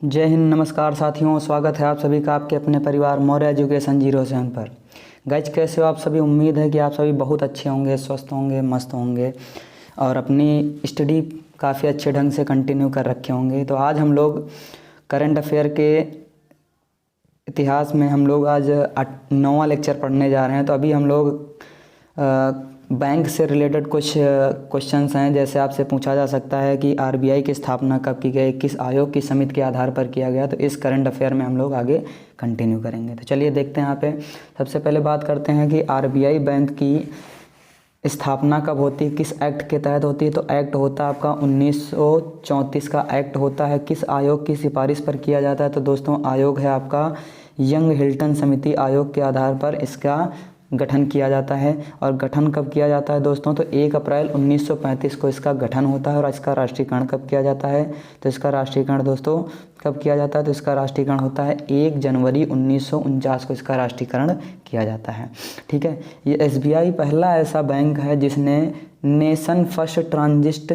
जय हिंद, नमस्कार साथियों। स्वागत है आप सभी का आपके अपने परिवार मौर्य एजुकेशन 07 पर। गाइज, कैसे हो आप सभी? उम्मीद है कि आप सभी बहुत अच्छे होंगे, स्वस्थ होंगे, मस्त होंगे और अपनी स्टडी काफ़ी अच्छे ढंग से कंटिन्यू कर रखे होंगे। तो आज हम लोग करंट अफेयर के इतिहास में हम लोग आज 9वां लेक्चर पढ़ने जा रहे हैं। तो अभी हम लोग बैंक से रिलेटेड कुछ क्वेश्चंस हैं। जैसे आपसे पूछा जा सकता है कि आरबीआई की स्थापना कब की गई, किस आयोग की समिति के आधार पर किया गया। तो इस करंट अफेयर में हम लोग आगे कंटिन्यू करेंगे। तो चलिए देखते हैं। यहाँ पे सबसे पहले बात करते हैं कि आरबीआई बैंक की स्थापना कब होती है, किस एक्ट के तहत होती है। तो एक्ट होता है आपका 1934 का एक्ट होता है। किस आयोग की सिफारिश पर किया जाता है? तो दोस्तों आयोग है आपका यंग हिल्टन समिति आयोग के आधार पर इसका गठन किया जाता है। और गठन कब किया जाता है दोस्तों? तो 1 अप्रैल 1935 को इसका गठन होता है। और इसका राष्ट्रीयकरण कब किया जाता है? तो इसका राष्ट्रीयकरण दोस्तों कब किया जाता है? तो इसका राष्ट्रीयकरण होता है 1 जनवरी 1949 को इसका राष्ट्रीयकरण किया जाता है। ठीक है। ये एसबीआई पहला ऐसा बैंक है जिसने nation first transit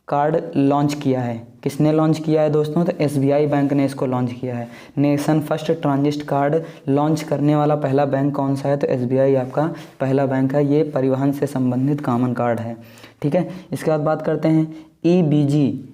card launch किया है। किसने लॉन्च किया है दोस्तों? तो एसबीआई बैंक ने इसको लॉन्च किया है। Nation first transit card launch करने वाला पहला बैंक कौन सा है? तो एसबीआई आपका पहला बैंक है। ये परिवहन से संबंधित कॉमन कार्ड है। ठीक है। इसके बाद बात करते हैं ईबीजी,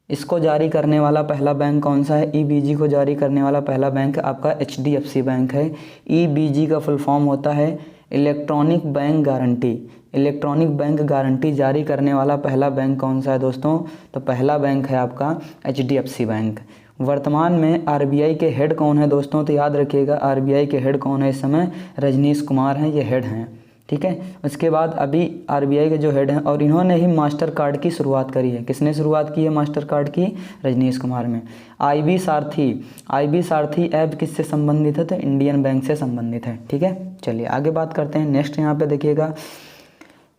इसको जारी करने वाला पहला बैंक कौन सा है? ईबीजी को जारी करने वाला पहला बैंक आपका एचडीएफसी बैंक है। ईबीजी का फुल फॉर्म होता है electronic bank guarantee. Electronic bank guarantee जारी करने वाला पहला बैंक कौन सा है दोस्तों? तो पहला बैंक है आपका एचडीएफसी बैंक। वर्तमान में आरबीआई के हेड कौन है दोस्तों? तो याद रखिएगा आरबीआई के हेड कौन है इस समय? रजनीश कुमार हैं, ये हेड हैं। ठीक है। उसके बाद अभी आरबीआई के जो हेड हैं और इन्होंने ही मास्टर कार्ड की शुरुआत करी है। किसने शुरुआत की है मास्टर कार्ड की? रजनीश कुमार में। आईबी सारथी ऐप किससे संबंधित है? तो इंडियन बैंक से संबंधित है। ठीक है। चलिए आगे बात करते हैं। नेक्स्ट यहाँ पे देखिएगा,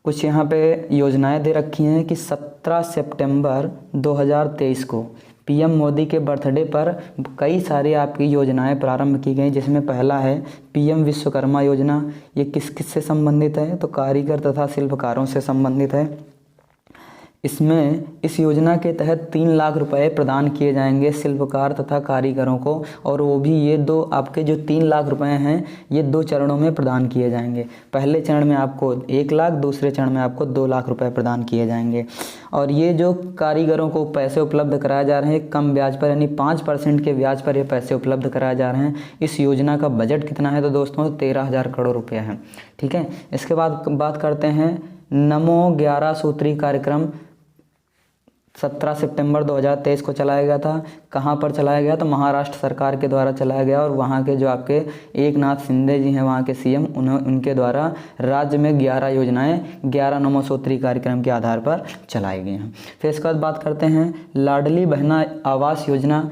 कुछ यहाँ पे योजनाएं दे रखी हैं कि 17 सितंबर 2023 को पीएम मोदी के बर्थडे पर कई सारी आपकी योजनाएं प्रारंभ की गई, जिसमें पहला है पीएम विश्वकर्मा योजना। ये किस किस से संबंधित है? तो कारीगर तथा शिल्पकारों से संबंधित है। इसमें इस योजना के तहत 3 लाख रुपए प्रदान किए जाएंगे शिल्पकार तथा कारीगरों को। और वो भी ये दो आपके जो 3 लाख रुपए हैं ये 2 चरणों में प्रदान किए जाएंगे। पहले चरण में आपको 1 लाख, दूसरे चरण में आपको 2 लाख रुपए प्रदान किए जाएंगे। और ये जो कारीगरों को पैसे उपलब्ध कराए जा रहे हैं कम ब्याज पर, यानी 5% के ब्याज पर ये पैसे उपलब्ध कराए जा रहे हैं। इस योजना का बजट कितना है? तो दोस्तों 13,000 करोड़ रुपये है। ठीक है। इसके बाद बात करते हैं नमो 11 सूत्री कार्यक्रम 17 सितंबर 2023 को चलाया गया था। कहाँ पर चलाया गया? तो महाराष्ट्र सरकार के द्वारा चलाया गया। और वहाँ के जो आपके एकनाथ शिंदे जी हैं वहाँ के सीएम, उनके द्वारा राज्य में 11 योजनाएं 11 नमो सूत्री कार्यक्रम के आधार पर चलाई गई हैं। फिर इसके बाद बात करते हैं लाडली बहना आवास योजना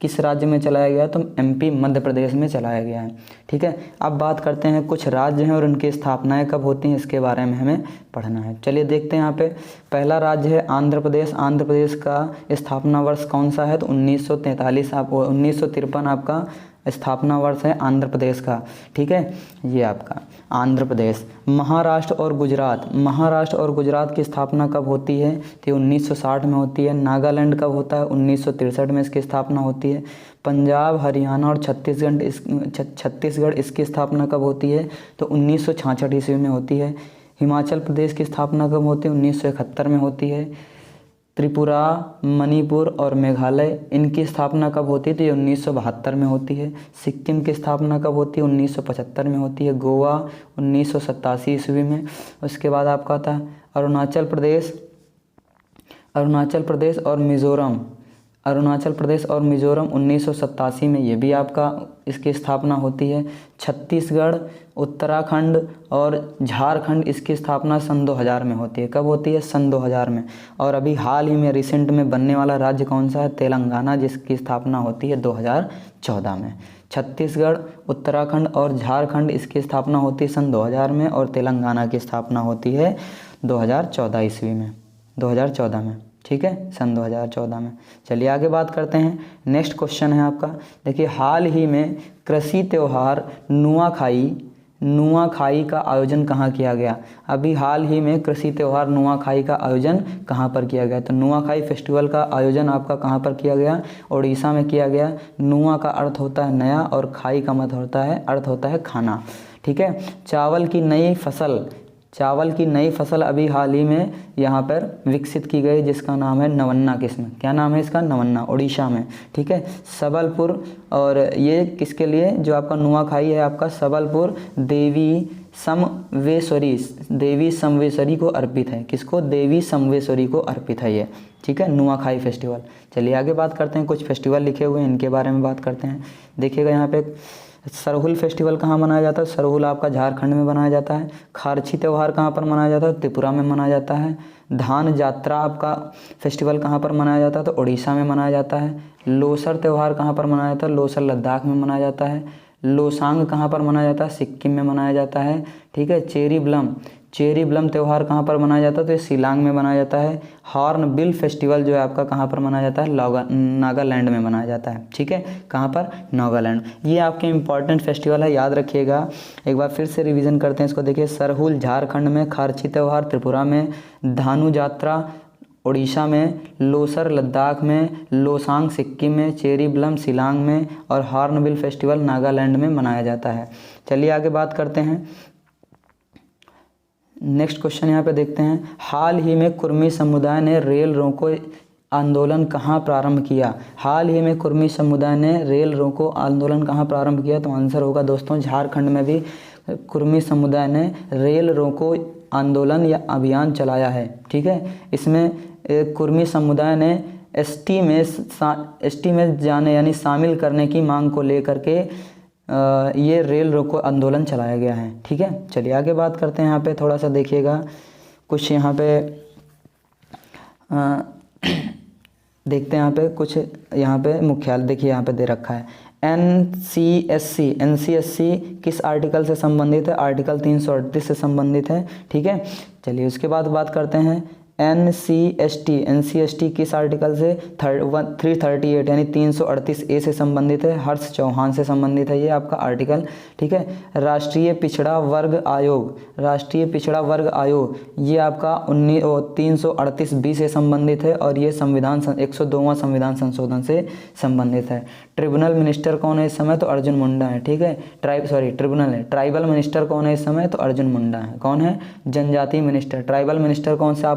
किस राज्य में चलाया गया? तो एमपी मध्य प्रदेश में चलाया गया है। ठीक है। अब बात करते हैं कुछ राज्य हैं और उनकी स्थापनाएं कब होती हैं, इसके बारे में हमें पढ़ना है। चलिए देखते हैं। यहाँ पे पहला राज्य है आंध्र प्रदेश। आंध्र प्रदेश का स्थापना वर्ष कौन सा है? तो 1943 आपको 1953 आपका स्थापना वर्ष है आंध्र प्रदेश का। ठीक है। ये आपका आंध्र प्रदेश। महाराष्ट्र और गुजरात की स्थापना कब होती है? तो 1960 में होती है। नागालैंड कब होता है? 1963 में इसकी स्थापना होती है। पंजाब, हरियाणा और छत्तीसगढ़ इसकी स्थापना कब होती है? तो 1966 ईस्वी में होती है। हिमाचल प्रदेश की स्थापना कब होती है? 1971 में होती है। त्रिपुरा, मणिपुर और मेघालय इनकी स्थापना कब होती है? तो ये 1972 में होती है। सिक्किम की स्थापना कब होती है? 1975 में होती है। गोवा 1987 ईस्वी में। उसके बाद आपका था अरुणाचल प्रदेश और मिज़ोरम 1987 में ये भी आपका इसकी स्थापना होती है। छत्तीसगढ़, उत्तराखंड और झारखंड इसकी स्थापना सन 2000 में होती है। कब होती है? सन 2000 में। और अभी हाल ही में रिसेंट में बनने वाला राज्य कौन सा है? तेलंगाना, जिसकी स्थापना होती है 2014 में। छत्तीसगढ़, उत्तराखंड और झारखंड इसकी स्थापना होती है सन 2000 में। और तेलंगाना की स्थापना होती है 2014 ईस्वी में, 2014 में। ठीक है, सन 2014 में। चलिए आगे बात करते हैं। नेक्स्ट क्वेश्चन है आपका, देखिए हाल ही में कृषि त्यौहार नुआखाई का आयोजन कहाँ किया गया? अभी हाल ही में कृषि त्यौहार नुआखाई का आयोजन कहाँ पर किया गया? तो नुआखाई फेस्टिवल का आयोजन आपका कहाँ पर किया गया? उड़ीसा में किया गया। नुआ का अर्थ होता है नया और खाई का मतलब होता है, अर्थ होता है खाना। ठीक है। चावल की नई फसल अभी हाल ही में यहाँ पर विकसित की गई, जिसका नाम है नवन्ना किस्म। क्या नाम है इसका? नवन्ना, उड़ीसा में। ठीक है। सबलपुर, और ये किसके लिए? जो आपका नुआखाई है आपका सबलपुर देवी समवेश्वरी को अर्पित है। किसको? देवी समवेश्वरी को अर्पित है ये। ठीक है, नुआखाई फेस्टिवल। चलिए आगे बात करते हैं, कुछ फेस्टिवल लिखे हुए हैं इनके बारे में बात करते हैं। देखिएगा यहाँ पे सरहुल फेस्टिवल कहाँ मनाया जाता है? सरहुल आपका झारखंड में मनाया जाता है। खारछी त्यौहार कहाँ पर मनाया जाता है? त्रिपुरा में मनाया जाता है। धान जात्रा आपका फेस्टिवल कहाँ पर मनाया जाता है? तो उड़ीसा में मनाया जाता है। लोसर त्यौहार कहाँ पर मनाया जाता है? लोसर लद्दाख में मनाया जाता है। लोसांग कहाँ पर मनाया जाता है? सिक्किम में मनाया जाता है। ठीक है। चेरी ब्लम त्यौहार कहाँ पर मनाया जाता है? तो ये शिलांग में मनाया जाता है। हॉर्नबिल फेस्टिवल जो है आपका कहाँ पर मनाया जाता है? नागालैंड में मनाया जाता है। ठीक है, कहाँ पर? नागालैंड। ये आपके इंपॉर्टेंट फेस्टिवल है, याद रखिएगा। एक बार फिर से रिवीजन करते हैं इसको। देखिए, सरहुल झारखंड में, खारछी त्यौहार त्रिपुरा में, धानु जात्रा उड़ीसा में, लोसर लद्दाख में, लोसांग सिक्किम में, चेरी ब्लम शिलांग में और हॉर्नबिल फेस्टिवल नागालैंड में मनाया जाता है। चलिए आगे बात करते हैं। नेक्स्ट क्वेश्चन यहाँ पे देखते हैं। हाल ही में कुर्मी समुदाय ने रेल रोको आंदोलन कहाँ प्रारंभ किया? हाल ही में कुर्मी समुदाय ने रेल रोको आंदोलन कहाँ प्रारंभ किया? तो आंसर होगा दोस्तों, झारखंड में भी कुर्मी समुदाय ने रेल रोको आंदोलन या अभियान चलाया है। ठीक है। इसमें कुर्मी समुदाय ने एसटी में जाने यानी शामिल करने की मांग को लेकर के ये रेल रोको आंदोलन चलाया गया है। ठीक है। चलिए आगे बात करते हैं। यहाँ पे थोड़ा सा देखिएगा, कुछ यहाँ पे देखते हैं। यहाँ पे कुछ यहाँ पे मुख्यालय देखिए यहाँ पे दे रखा है। एनसीएससी किस आर्टिकल से संबंधित है? आर्टिकल 338 से संबंधित है। ठीक है। चलिए उसके बाद बात करते हैं। एनसीएसटी किस आर्टिकल से? 338 यानी 338A से संबंधित है। हर्ष चौहान से संबंधित है ये आपका आर्टिकल। ठीक है। राष्ट्रीय पिछड़ा वर्ग आयोग ये आपका 338B से संबंधित है और ये संविधान 102वां संविधान संशोधन से संबंधित है। ट्रिब्यूनल मिनिस्टर कौन है इस समय? तो अर्जुन मुंडा है। ठीक है। ट्रिब्यूनल है। ट्राइबल मिनिस्टर कौन है इस समय? तो अर्जुन मुंडा है। कौन है? जनजातीय मिनिस्टर। ट्राइबल मिनिस्टर कौन सा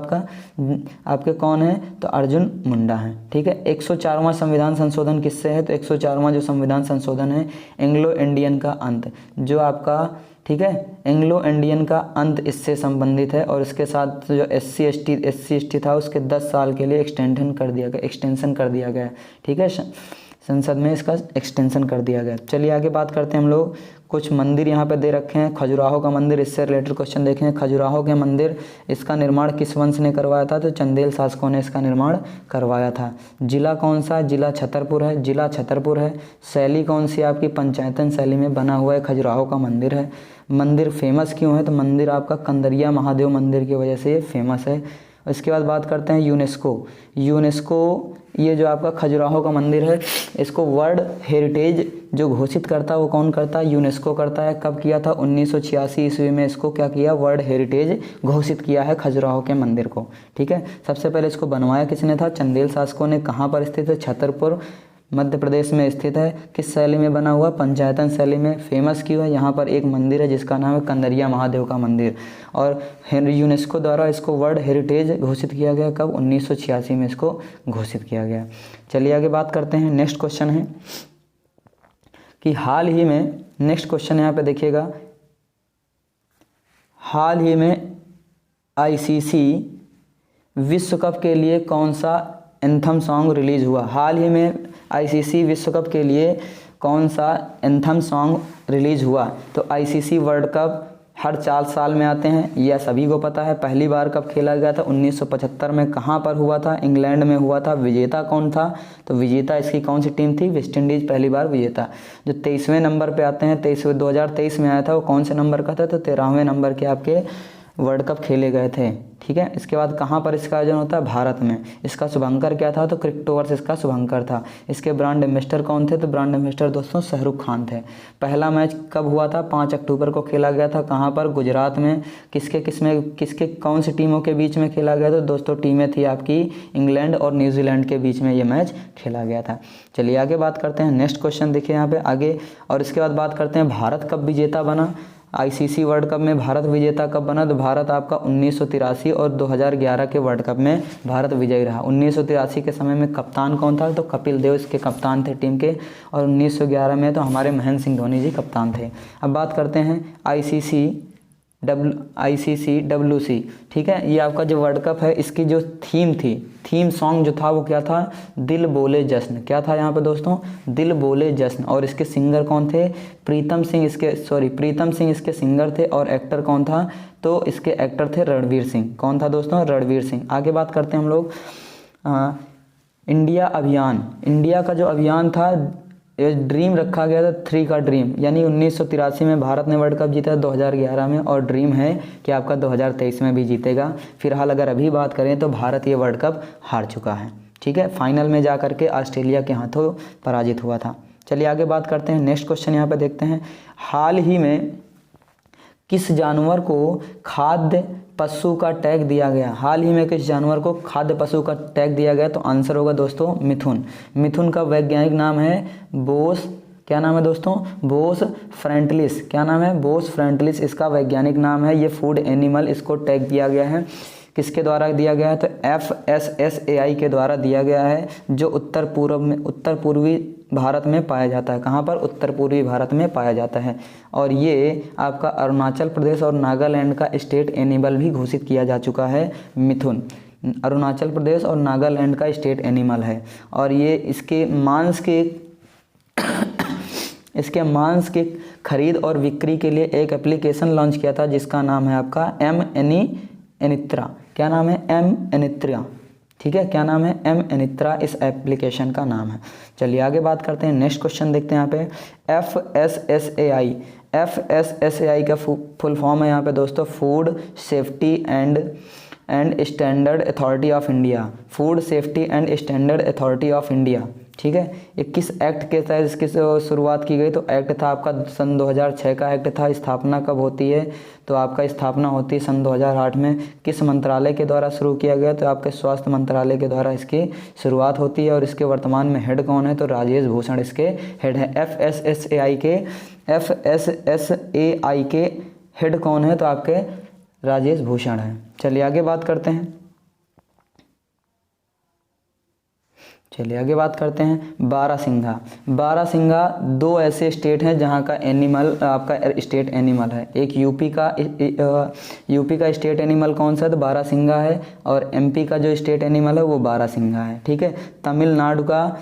आपके कौन है? तो अर्जुन मुंडा है। ठीक है। 104वां संविधान संशोधन किससे है? तो 104वां जो संविधान संशोधन है, एंग्लो इंडियन का अंत जो आपका, ठीक है, एंग्लो इंडियन का अंत इससे संबंधित है। और इसके साथ जो एससी एसटी था उसके 10 साल के लिए एक्सटेंशन कर दिया गया। ठीक है, संसद में इसका एक्सटेंशन कर दिया गया। चलिए आगे बात करते हैं हम लोग। कुछ मंदिर यहाँ पे दे रखे हैं। खजुराहो का मंदिर, इससे रिलेटेड क्वेश्चन देखें। खजुराहो के मंदिर, इसका निर्माण किस वंश ने करवाया था? तो चंदेल शासकों ने इसका निर्माण करवाया था। जिला कौन सा? जिला छतरपुर है। शैली कौन सी? आपकी पंचायतन शैली में बना हुआ है खजुराहो का मंदिर है। मंदिर फेमस क्यों है? तो मंदिर आपका कंदरिया महादेव मंदिर की वजह से ये फेमस है। इसके बाद बात करते हैं यूनेस्को ये जो आपका खजुराहो का मंदिर है, इसको वर्ल्ड हेरिटेज जो घोषित करता है वो कौन करता है? यूनेस्को करता है। कब किया था? 1986 ईस्वी में इसको क्या किया? वर्ल्ड हेरिटेज घोषित किया है खजुराहो के मंदिर को। ठीक है। सबसे पहले इसको बनवाया किसने था? चंदेल शासकों ने। कहाँ पर स्थित है? छतरपुर मध्य प्रदेश में स्थित है। किस शैली में बना हुआ? पंचायतन शैली में। फेमस क्यों है? यहाँ पर एक मंदिर है जिसका नाम है कंदरिया महादेव का मंदिर, और यूनेस्को द्वारा इसको वर्ल्ड हेरिटेज घोषित किया गया। कब? 1986 में इसको घोषित किया गया। चलिए आगे बात करते हैं। नेक्स्ट क्वेश्चन है कि हाल ही में, नेक्स्ट क्वेश्चन यहाँ पे देखिएगा, हाल ही में ICC विश्व कप के लिए कौन सा एंथम सॉन्ग रिलीज हुआ? हाल ही में ICC विश्व कप के लिए कौन सा एंथम सॉन्ग रिलीज हुआ? तो ICC वर्ल्ड कप हर 4 साल में आते हैं, यह सभी को पता है। पहली बार कब खेला गया था? 1975 में। कहाँ पर हुआ था? इंग्लैंड में हुआ था। विजेता कौन था? तो विजेता इसकी कौन सी टीम थी? वेस्ट इंडीज पहली बार विजेता। जो 23वें नंबर पे आते हैं, 2023 में आया था, वो कौन से नंबर का था? तो 13वें नंबर के आपके वर्ल्ड कप खेले गए थे, ठीक है। इसके बाद कहाँ पर इसका आयोजन होता है? भारत में। इसका शुभंकर क्या था? तो क्रिप्टोवर्स इसका शुभंकर था। इसके ब्रांड एम्बेसडर कौन थे? तो ब्रांड एम्बेसडर दोस्तों शाहरुख खान थे। पहला मैच कब हुआ था? 5 अक्टूबर को खेला गया था। कहाँ पर? गुजरात में। किसके कौन सी टीमों के बीच में खेला गया था? दोस्तों टीमें थी आपकी इंग्लैंड और न्यूजीलैंड के बीच में ये मैच खेला गया था। चलिए आगे बात करते हैं। नेक्स्ट क्वेश्चन देखिए यहाँ पे आगे, और इसके बाद बात करते हैं भारत कब विजेता बना। आईसीसी वर्ल्ड कप में भारत विजेता कब बना? तो भारत आपका 1983 और 2011 के वर्ल्ड कप में भारत विजयी रहा। 1983 के समय में कप्तान कौन था? तो कपिल देव इसके कप्तान थे टीम के, और 1911 में तो हमारे महेंद्र सिंह धोनी जी कप्तान थे। अब बात करते हैं ICC ठीक है। ये आपका जो वर्ल्ड कप है इसकी जो थीम सॉन्ग जो था वो क्या था? दिल बोले जश्न। क्या था यहाँ पे दोस्तों? दिल बोले जश्न। और इसके सिंगर कौन थे? प्रीतम सिंह इसके सिंगर थे। और एक्टर कौन था? तो इसके एक्टर थे रणवीर सिंह। कौन था दोस्तों? रणवीर सिंह। आगे बात करते हैं हम लोग इंडिया का जो अभियान था, ये ड्रीम रखा गया था 3 का ड्रीम, यानी 1983 में भारत ने वर्ल्ड कप जीता, 2011 में, और ड्रीम है कि आपका 2023 में भी जीतेगा। फिलहाल अगर अभी बात करें तो भारत ये वर्ल्ड कप हार चुका है, ठीक है। फाइनल में जा करके ऑस्ट्रेलिया के हाथों पराजित हुआ था। चलिए आगे बात करते हैं। नेक्स्ट क्वेश्चन यहाँ पे देखते हैं। हाल ही में किस जानवर को खाद्य पशु का टैग दिया गया? हाल ही में किस जानवर को खाद्य पशु का टैग दिया गया? तो आंसर होगा दोस्तों मिथुन का वैज्ञानिक नाम है बोस। क्या नाम है दोस्तों? बोस फ्रैंटलिस। क्या नाम है? बोस फ्रैंटलिस इसका वैज्ञानिक नाम है। ये फूड एनिमल इसको टैग दिया गया है। किसके द्वारा दिया गया है? तो FSSAI के द्वारा दिया गया है, जो उत्तर पूर्वी भारत में पाया जाता है। कहाँ पर? उत्तर पूर्वी भारत में पाया जाता है। और ये आपका अरुणाचल प्रदेश और नागालैंड का स्टेट एनिमल भी घोषित किया जा चुका है। मिथुन अरुणाचल प्रदेश और नागालैंड का स्टेट एनिमल है। और ये इसके मांस के खरीद और बिक्री के लिए एक एप्लीकेशन लॉन्च किया था, जिसका नाम है आपका एनित्रा। क्या नाम है? एनित्रा, ठीक है। क्या नाम है? एनित्रा इस एप्लीकेशन का नाम है। चलिए आगे बात करते हैं। नेक्स्ट क्वेश्चन देखते हैं यहाँ पे। FSSAI का फुल फॉर्म है यहाँ पे दोस्तों food safety and standard authority of India. Food safety and standard authority of India, ठीक है। ये किस एक्ट के तहत इसकी शुरुआत की गई? तो एक्ट था आपका सन 2006 का एक्ट था। स्थापना कब होती है? तो आपका स्थापना होती है सन 2008 में। किस मंत्रालय के द्वारा शुरू किया गया? तो आपके स्वास्थ्य मंत्रालय के द्वारा इसकी शुरुआत होती है। और इसके वर्तमान में हेड कौन है? तो राजेश भूषण इसके हेड है। FSSAI के हेड कौन है? तो आपके राजेश भूषण है। चलिए आगे बात करते हैं। बारहसिंघा 2 ऐसे स्टेट हैं जहां का एनिमल आपका स्टेट एनिमल है। एक यूपी का स्टेट एनिमल कौन सा है? तो बारहसिंघा है। और MP का जो स्टेट एनिमल है वो बारहसिंघा है, ठीक है। तमिलनाडु का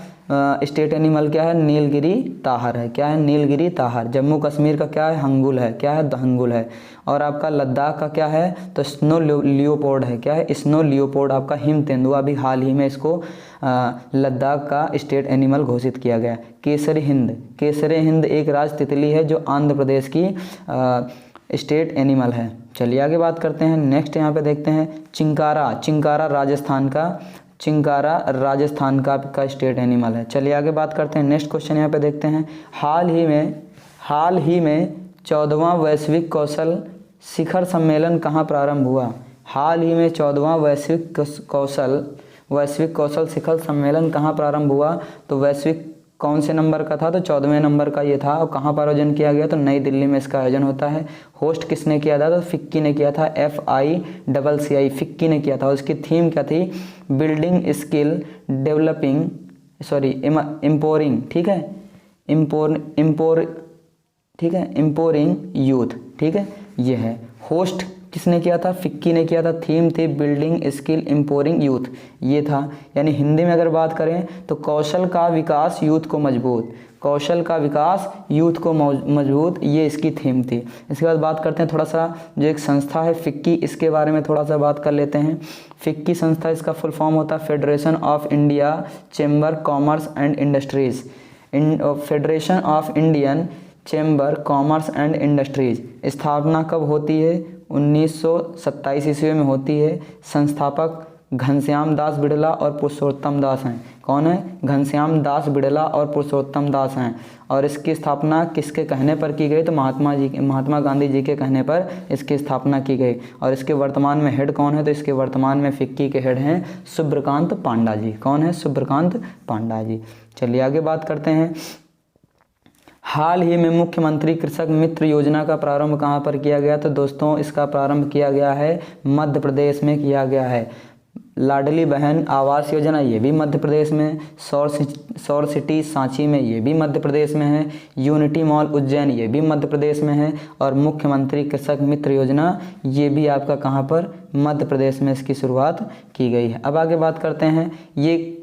स्टेट एनिमल क्या है? नीलगिरी ताहर है। क्या है? नीलगिरी ताहर। जम्मू कश्मीर का क्या है? हंगुल है। क्या है? हंगुल है। और आपका लद्दाख का क्या है? तो स्नो लियोपोर्ड है। क्या है? Snow Leopold. आपका हिम तेंदुआ भी हाल ही में इसको लद्दाख का स्टेट एनिमल घोषित किया गया। केसरी हिंद एक राज तितली है जो आंध्र प्रदेश की स्टेट एनिमल है। चलिए आगे बात करते हैं। नेक्स्ट यहाँ पे देखते हैं चिंकारा राजस्थान का स्टेट एनिमल है। चलिए आगे बात करते हैं। नेक्स्ट क्वेश्चन यहाँ पे देखते हैं। हाल ही में 14वां वैश्विक कौशल शिखर सम्मेलन कहाँ प्रारंभ हुआ? हाल ही में 14वां वैश्विक कौशल शिखर सम्मेलन कहाँ प्रारंभ हुआ? तो वैश्विक कौन से नंबर का था? तो 14वें नंबर का ये था। और कहाँ पर आयोजन किया गया? तो नई दिल्ली में इसका आयोजन होता है। होस्ट किसने किया था? तो फिक्की ने किया था। FICCI फिक्की ने किया था। उसकी थीम क्या थी? बिल्डिंग स्किल एम्पोरिंग, ठीक है, एम्पोरिंग यूथ, ठीक है, ये है। होस्ट किसने किया था? फिक्की ने किया था। थीम थी बिल्डिंग स्किल एम्पोरिंग यूथ, ये था। यानी हिंदी में अगर बात करें तो कौशल का विकास यूथ को मजबूत, ये इसकी थीम थी। इसके बाद बात करते हैं थोड़ा सा जो एक संस्था है फिक्की, इसके बारे में थोड़ा सा बात कर लेते हैं। फिक्की संस्था, इसका फुल फॉर्म होता है federation of India chamber commerce and industries. Federation of Indian chamber commerce and industries. स्थापना कब होती है? 1927 ईस्वी में होती है। संस्थापक घनश्याम दास बिड़ला और पुरुषोत्तम दास हैं। कौन है? घनश्याम दास बिड़ला और पुरुषोत्तम दास हैं। और इसकी स्थापना किसके कहने पर की गई? तो महात्मा गांधी जी के कहने पर इसकी स्थापना की गई। और इसके वर्तमान में हेड कौन है? तो इसके वर्तमान में फिक्की के हेड हैं सुब्रकांत पांडा जी। कौन है? सुब्रकांत पांडा जी। चलिए आगे बात करते हैं। हाल ही में मुख्यमंत्री कृषक मित्र योजना का प्रारंभ कहाँ पर किया गया? तो दोस्तों इसका प्रारंभ किया गया है मध्य प्रदेश में किया गया है। लाडली बहन आवास योजना ये भी मध्य प्रदेश में, सौर सिटी सांची में ये भी मध्य प्रदेश में है, यूनिटी मॉल उज्जैन ये भी मध्य प्रदेश में है, और मुख्यमंत्री कृषक मित्र योजना ये भी आपका कहाँ पर? मध्य प्रदेश में इसकी शुरुआत की गई है। अब आगे बात करते हैं। ये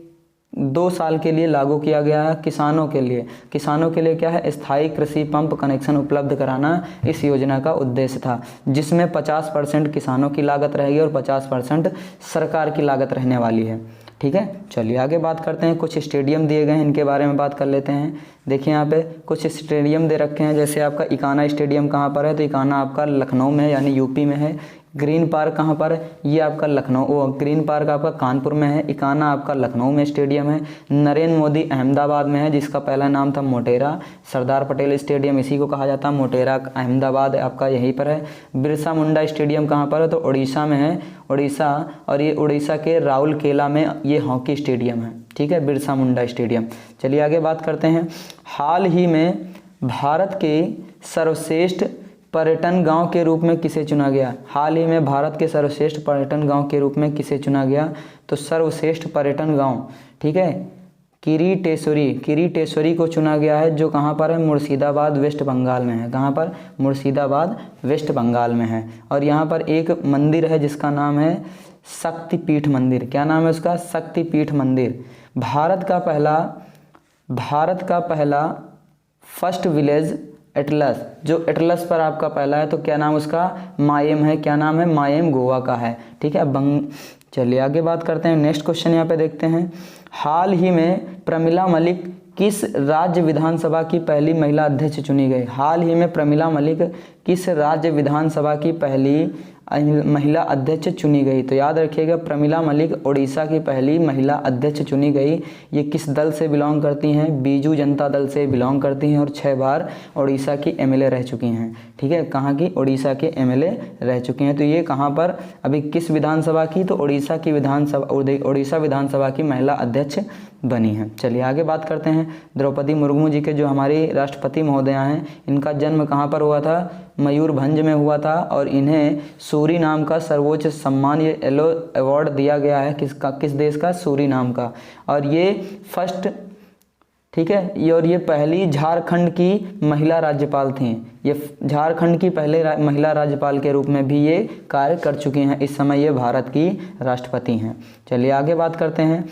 2 साल के लिए लागू किया गया है किसानों के लिए। किसानों के लिए क्या है? स्थायी कृषि पंप कनेक्शन उपलब्ध कराना इस योजना का उद्देश्य था, जिसमें 50% किसानों की लागत रहेगी और 50% सरकार की लागत रहने वाली है। ठीक है, चलिए आगे बात करते हैं। कुछ स्टेडियम दिए गए हैं, इनके बारे में बात कर लेते हैं। देखिए यहाँ पे कुछ स्टेडियम दे रखे हैं। जैसे आपका इकाना स्टेडियम कहाँ पर है? तो इकाना आपका लखनऊ में यानी यूपी में है। ग्रीन पार्क कहाँ पर है? ये आपका लखनऊ, ग्रीन पार्क आपका कानपुर में है। इकाना आपका लखनऊ में स्टेडियम है। नरेंद्र मोदी अहमदाबाद में है, जिसका पहला नाम था मोटेरा। सरदार पटेल स्टेडियम इसी को कहा जाता है, मोटेरा अहमदाबाद आपका यहीं पर है। बिरसा मुंडा स्टेडियम कहाँ पर है? तो उड़ीसा में है, उड़ीसा। और ये उड़ीसा के राउरकेला में ये हॉकी स्टेडियम है। ठीक है, बिरसा मुंडा स्टेडियम। चलिए आगे बात करते हैं। हाल ही में भारत के सर्वश्रेष्ठ पर्यटन गांव के रूप में किसे चुना गया? हाल ही में भारत के सर्वश्रेष्ठ पर्यटन गांव के रूप में किसे चुना गया? तो सर्वश्रेष्ठ पर्यटन गांव, ठीक है, किरीटेश्वरी को चुना गया है, जो कहाँ पर है? मुर्शिदाबाद वेस्ट बंगाल में है। कहाँ पर? मुर्शिदाबाद वेस्ट बंगाल में है। और यहाँ पर एक मंदिर है जिसका नाम है शक्तिपीठ मंदिर। क्या नाम है उसका? शक्तिपीठ मंदिर। भारत का पहला फर्स्ट विलेज एटलस, जो एटलस पर आपका पहला है, तो क्या नाम उसका? मायम है। क्या नाम है? मायम गोवा का है। ठीक है, चलिए आगे बात करते हैं। नेक्स्ट क्वेश्चन यहाँ पे देखते हैं। हाल ही में प्रमिला मलिक किस राज्य विधानसभा की पहली महिला अध्यक्ष चुनी गई? हाल ही में प्रमिला मलिक किस राज्य विधानसभा की पहली महिला अध्यक्ष चुनी गई? तो याद रखिएगा, प्रमिला मलिक उड़ीसा की पहली महिला अध्यक्ष चुनी गई। ये किस दल से बिलोंग करती हैं? बीजू जनता दल से बिलोंग करती हैं और 6 बार उड़ीसा की एमएलए रह चुकी हैं। ठीक है, कहाँ की? उड़ीसा के एमएलए रह चुकी हैं। तो ये कहाँ पर अभी किस विधानसभा की? तो उड़ीसा की उड़ीसा विधानसभा की महिला अध्यक्ष बनी है। चलिए आगे बात करते हैं। द्रौपदी मुर्मू जी के जो हमारी राष्ट्रपति महोदया हैं, इनका जन्म कहाँ पर हुआ था? मयूरभंज में हुआ था। और इन्हें सूरीनाम का सर्वोच्च सम्मान, ये एलो अवार्ड दिया गया है। किस देश का? सूरीनाम का। और ये फर्स्ट, ठीक है, और ये पहली झारखंड की महिला राज्यपाल थी। ये झारखंड की पहले महिला राज्यपाल के रूप में भी ये कार्य कर चुकी हैं। इस समय ये भारत की राष्ट्रपति हैं। चलिए आगे बात करते हैं।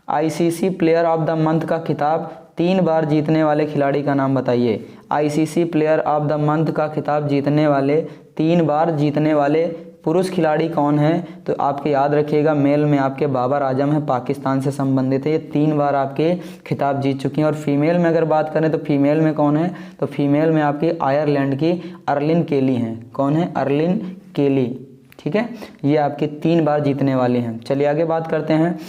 ICC player of the month का खिताब 3 बार जीतने वाले खिलाड़ी का नाम बताइए। ICC player of the month का खिताब जीतने वाले, 3 बार जीतने वाले पुरुष खिलाड़ी कौन हैं? तो आपके याद रखिएगा, मेल में आपके बाबर आजम हैं, पाकिस्तान से संबंधित है। ये 3 बार आपके खिताब जीत चुकी हैं। और फीमेल में अगर बात करें तो फीमेल में कौन है? तो फीमेल में आपकी आयरलैंड की अर्लिन केली हैं। कौन है? अर्लिन केली। ठीक है, ये आपके 3 बार जीतने वाली हैं। चलिए आगे बात करते हैं।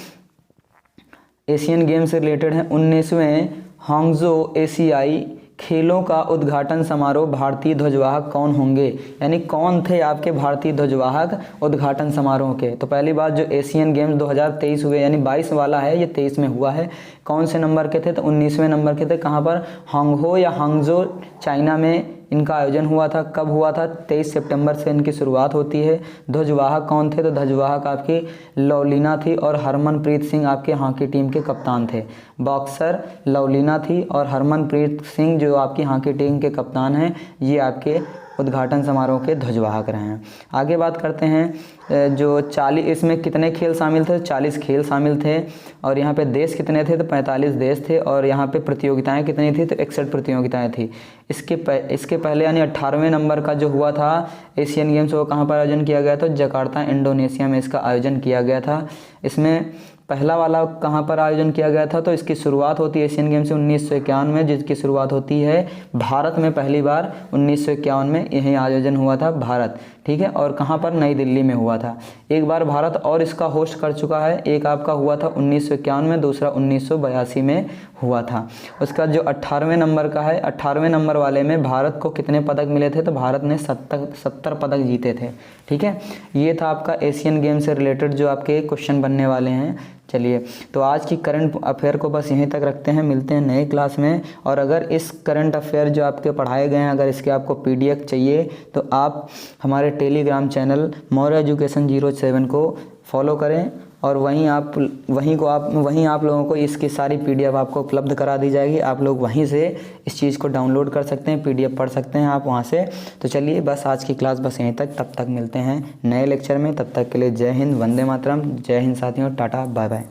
एशियन गेम से रिलेटेड है। 19वें हांगजो एशियाई खेलों का उद्घाटन समारोह भारतीय ध्वजवाहक कौन होंगे? यानी कौन थे आपके भारतीय ध्वजवाहक उद्घाटन समारोह के? तो पहली बात, जो एशियन गेम्स 2023 हुए, यानी 22 वाला है, ये 23 में हुआ है। कौन से नंबर के थे? तो 19वें नंबर के थे। कहाँ पर? हांगहो या हांगजो, चाइना में इनका आयोजन हुआ था। कब हुआ था? 23 सितंबर से इनकी शुरुआत होती है। ध्वजवाहक कौन थे? तो ध्वजवाहक आपकी लवलीना थी और हरमनप्रीत सिंह आपके हॉकी टीम के कप्तान थे। बॉक्सर लवलीना थी और हरमनप्रीत सिंह जो आपकी हॉकी टीम के कप्तान हैं, ये आपके उद्घाटन समारोह के ध्वजवाहक रहे हैं। आगे बात करते हैं। जो 40, इसमें कितने खेल शामिल थे? 40 खेल शामिल थे। और यहाँ पे देश कितने थे? तो 45 देश थे। और यहाँ पे प्रतियोगिताएं कितनी थी? तो 61 प्रतियोगिताएं थी। इसके पहले यानी 18वें नंबर का जो हुआ था एशियन गेम्स, वो कहाँ पर आयोजन किया गया? तो जकार्ता इंडोनेशिया में इसका आयोजन किया गया था। इसमें पहला वाला कहाँ पर आयोजन किया गया था? तो इसकी शुरुआत होती है एशियन गेम्स से 1951 में, जिसकी शुरुआत होती है भारत में। पहली बार 1951 में यही आयोजन हुआ था भारत। ठीक है, और कहाँ पर, नई दिल्ली में हुआ था। एक बार भारत और इसका होस्ट कर चुका है, एक आपका हुआ था 1951 में, दूसरा 1982 में हुआ था। उसका जो 18वें नंबर का है, 18वें नंबर वाले में भारत को कितने पदक मिले थे, तो भारत ने 70 पदक जीते थे। ठीक है, ये था आपका एशियन गेम से रिलेटेड जो आपके क्वेश्चन बनने वाले हैं। चलिए, तो आज की करंट अफेयर को बस यहीं तक रखते हैं, मिलते हैं नए क्लास में। और अगर इस करंट अफेयर जो आपके पढ़ाए गए हैं, अगर इसके आपको पीडीएफ चाहिए तो आप हमारे टेलीग्राम चैनल मौर्य एजुकेशन 07 को फॉलो करें, और वहीं आप लोगों को इसकी सारी पीडीएफ आपको उपलब्ध करा दी जाएगी। आप लोग वहीं से इस चीज़ को डाउनलोड कर सकते हैं, पीडीएफ पढ़ सकते हैं आप वहां से। तो चलिए, बस आज की क्लास बस यहीं तक, तब तक मिलते हैं नए लेक्चर में। तब तक के लिए जय हिंद, वंदे मातरम, जय हिंद साथियों, टाटा बाय बाय।